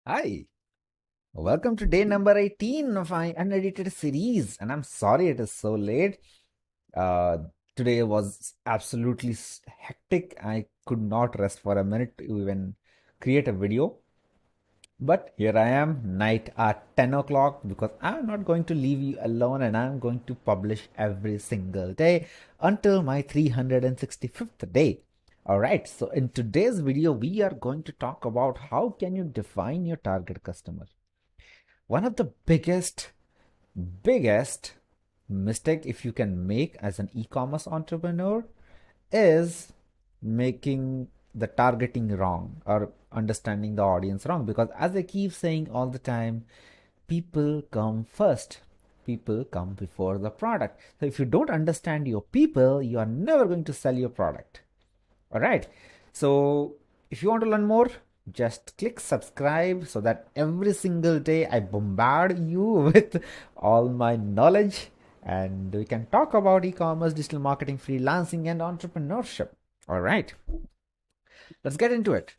Hi, welcome to day number 18 of my unedited series. And I'm sorry it is so late. Uh, Today was absolutely hectic. I could not rest for a minute to even create a video. But here I am, night at 10 o'clock, because I'm not going to leave you alone and I'm going to publish every single day until my 365th day. Alright, so in today's video, we are going to talk about how can you define your target customer. One of the biggest mistake if you can make as an e-commerce entrepreneur is making the targeting wrong or understanding the audience wrong, because as I keep saying all the time, people come first. People come before the product. So if you don't understand your people, you are never going to sell your product. All right. So if you want to learn more, just click subscribe so that every single day I bombard you with all my knowledge and we can talk about e-commerce, digital marketing, freelancing, and entrepreneurship. All right. Let's get into it.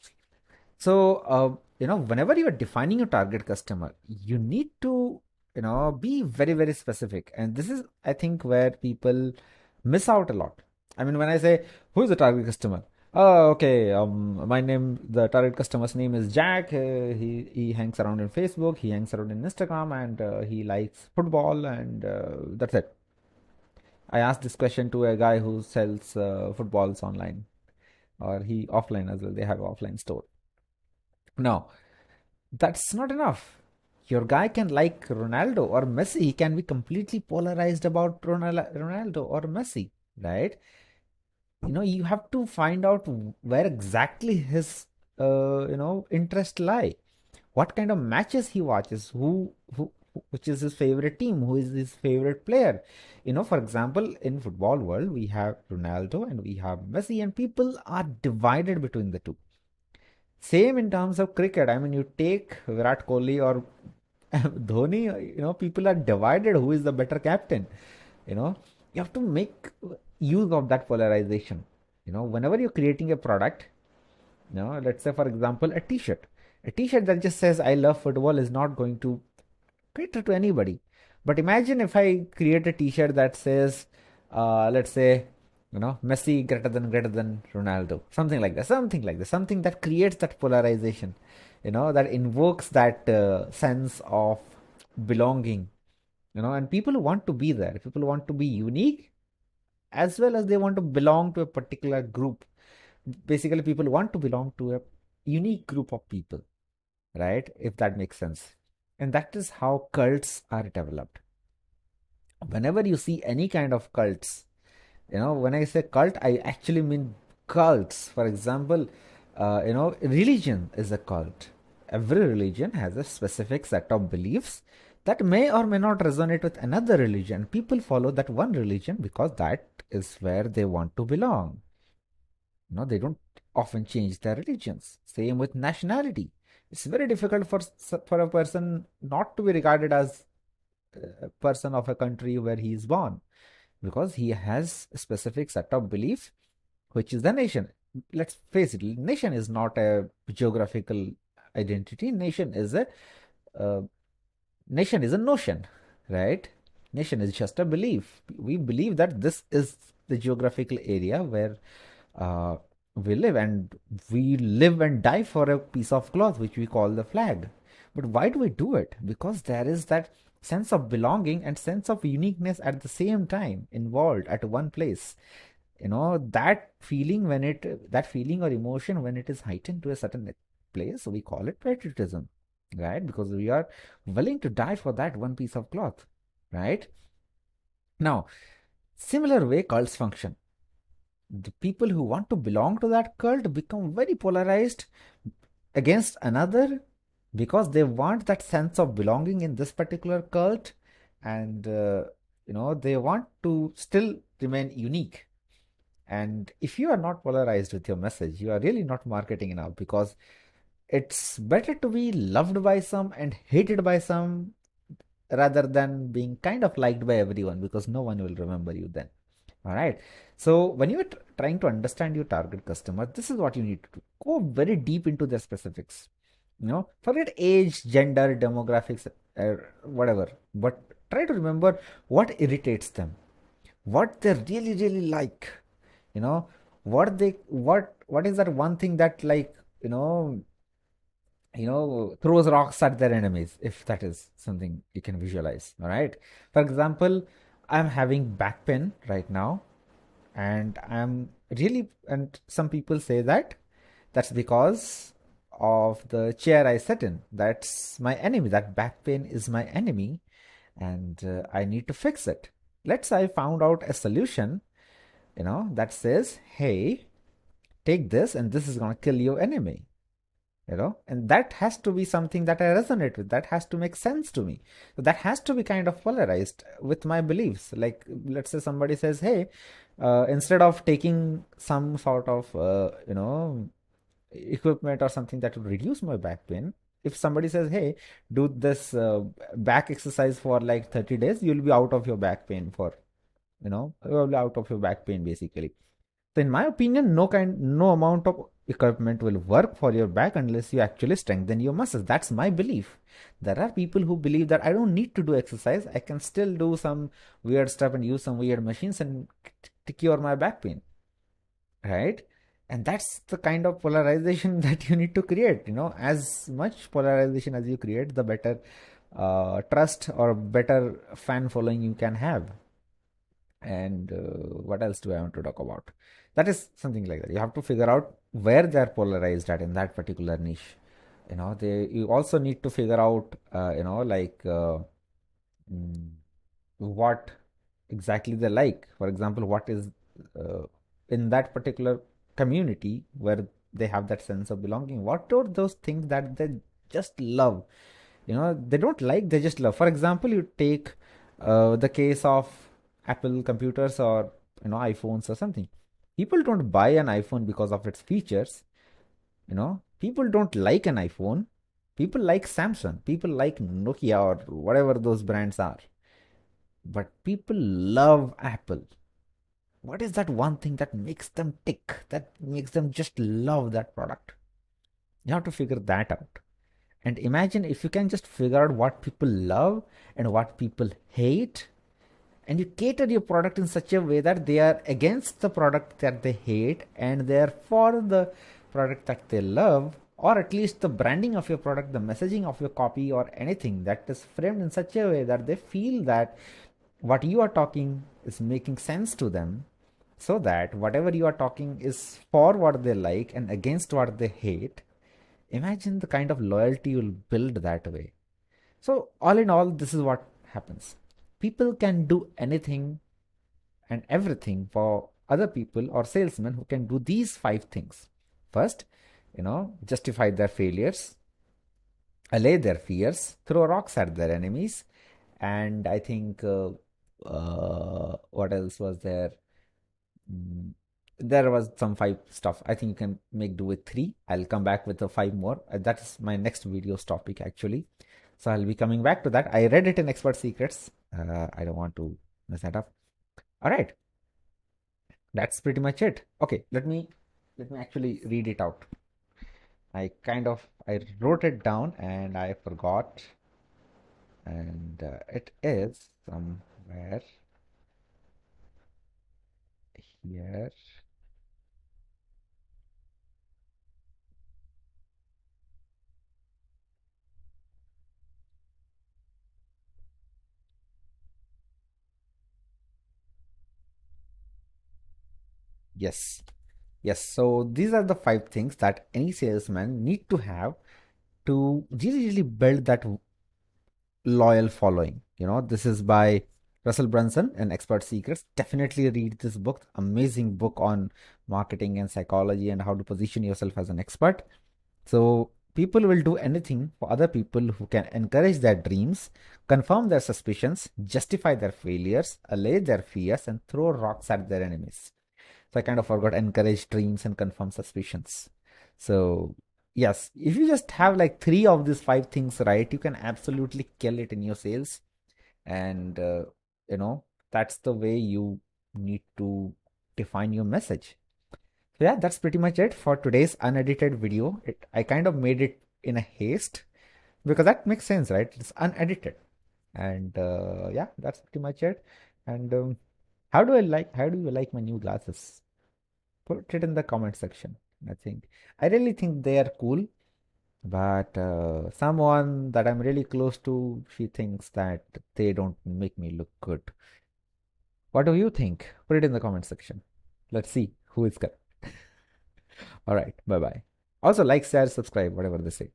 So, whenever you are defining your target customer, you need to, be very, very specific. And this is, I think, where people miss out a lot. I mean, when I say, who is the target customer? Oh, okay. The target customer's name is Jack. He hangs around in Facebook. He hangs around in Instagram, and he likes football, and that's it. I asked this question to a guy who sells footballs online, or he offline as well. They have offline store. Now, that's not enough. Your guy can like Ronaldo or Messi. He can be completely polarized about Ronaldo or Messi, right? You have to find out where exactly his, interest lie. What kind of matches he watches, which is his favorite team, who is his favorite player. For example, in football world, we have Ronaldo and we have Messi, and people are divided between the two. Same in terms of cricket. I mean, you take Virat Kohli or Dhoni, people are divided who is the better captain. You know, you have to make use of that polarization. Whenever you're creating a product, let's say for example, a t-shirt. A t-shirt that just says I love football is not going to cater to anybody. But imagine if I create a t-shirt that says, let's say, Messi greater than Ronaldo, something like that, something that creates that polarization, that invokes that sense of belonging, and people want to be there. People want to be unique as well as they want to belong to a particular group. Basically, people want to belong to a unique group of people, right? If that makes sense. And that is how cults are developed. Whenever you see any kind of cults, when I say cult, I actually mean cults. For example, religion is a cult. Every religion has a specific set of beliefs that may or may not resonate with another religion. People follow that one religion because that is where they want to belong. They don't often change their religions. Same with nationality. It's very difficult for a person not to be regarded as a person of a country where he is born, because he has a specific set of beliefs, which is the nation. Let's face it, nation is not a geographical identity. Uh, Nation is a notion, right? Nation is just a belief. We believe that this is the geographical area where uh, we live, and we live and die for a piece of cloth which we call the flag. But why do we do it? Because there is that sense of belonging and sense of uniqueness at the same time involved at one place. That feeling or emotion, when it is heightened to a certain place, we call it patriotism, right? Because we are willing to die for that one piece of cloth, right? Now, similar way cults function. The people who want to belong to that cult become very polarized against another, because they want that sense of belonging in this particular cult, and they want to still remain unique. And if you are not polarized with your message, you are really not marketing enough, because it's better to be loved by some and hated by some rather than being kind of liked by everyone, because no one will remember you then. All right. So when you're trying to understand your target customer, this is what you need to do. Go very deep into their specifics. Forget age, gender, demographics, whatever, but try to remember what irritates them, what they really really like, you know what is that one thing that, like, you know throws rocks at their enemies, if that is something you can visualize. All right, for example, I'm having back pain right now, and some people say that that's because of the chair I sit in. That's my enemy. That back pain is my enemy, and I need to fix it. Let's say I found out a solution, that says, hey, take this, and this is going to kill your enemy. And that has to be something that I resonate with. That has to make sense to me. So that has to be kind of polarized with my beliefs. Like, let's say somebody says, hey, instead of taking some sort of, equipment or something that would reduce my back pain, if somebody says, hey, do this back exercise for like 30 days, you'll be out of your back pain for, you'll be out of your back pain basically. So in my opinion, no amount of equipment will work for your back unless you actually strengthen your muscles. That's my belief. There are people who believe that I don't need to do exercise. I can still do some weird stuff and use some weird machines and to cure my back pain, right? And that's the kind of polarization that you need to create. As much polarization as you create, the better trust or better fan following you can have. And what else do I want to talk about? That is something like that. You have to figure out where they're polarized at in that particular niche. You also need to figure out, mm, what exactly they like. For example, what is uh, in that particular community where they have that sense of belonging. What are those things that they just love? They don't like, they just love. For example, you take the case of Apple computers or iPhones or something. People don't buy an iPhone because of its features. People don't like an iPhone. People like Samsung. People like Nokia or whatever those brands are. But people love Apple. What is that one thing that makes them tick, that makes them just love that product? You have to figure that out. And imagine if you can just figure out what people love and what people hate, and you cater your product in such a way that they are against the product that they hate and they are for the product that they love, or at least the branding of your product, the messaging of your copy, or anything that is framed in such a way that they feel that what you are talking is making sense to them, so that whatever you are talking is for what they like and against what they hate. Imagine the kind of loyalty you'll build that way. So, all in all, this is what happens. People can do anything and everything for other people, or salesmen who can do these 5 things. First, justify their failures, allay their fears, throw rocks at their enemies, and I think what else was there? Mm, there was some 5 stuff. I think you can make do with 3. I'll come back with the 5 more. That is my next video's topic actually. So I'll be coming back to that. I read it in Expert Secrets. I don't want to mess that up. All right, that's pretty much it. Okay, let me actually read it out. I wrote it down and I forgot, and it is somewhere here. Yes, yes. So these are the 5 things that any salesman need to have to really, really build that loyal following. This is by Russell Brunson and Expert Secrets. Definitely read this book. Amazing book on marketing and psychology and how to position yourself as an expert. So people will do anything for other people who can encourage their dreams, confirm their suspicions, justify their failures, allay their fears, and throw rocks at their enemies. So I kind of forgot encourage dreams and confirm suspicions. So yes, if you just have like 3 of these 5 things right, you can absolutely kill it in your sales. And you know, that's the way you need to define your message. So yeah, that's pretty much it for today's unedited video. I kind of made it in a haste, because that makes sense, right? It's unedited. And yeah, that's pretty much it. And how do you like my new glasses? Put it in the comment section. I really think they are cool, but someone that I'm really close to, she thinks that they don't make me look good. What do you think? Put it in the comment section. Let's see who is correct. All right, bye bye. Also, like, share, subscribe, whatever they say.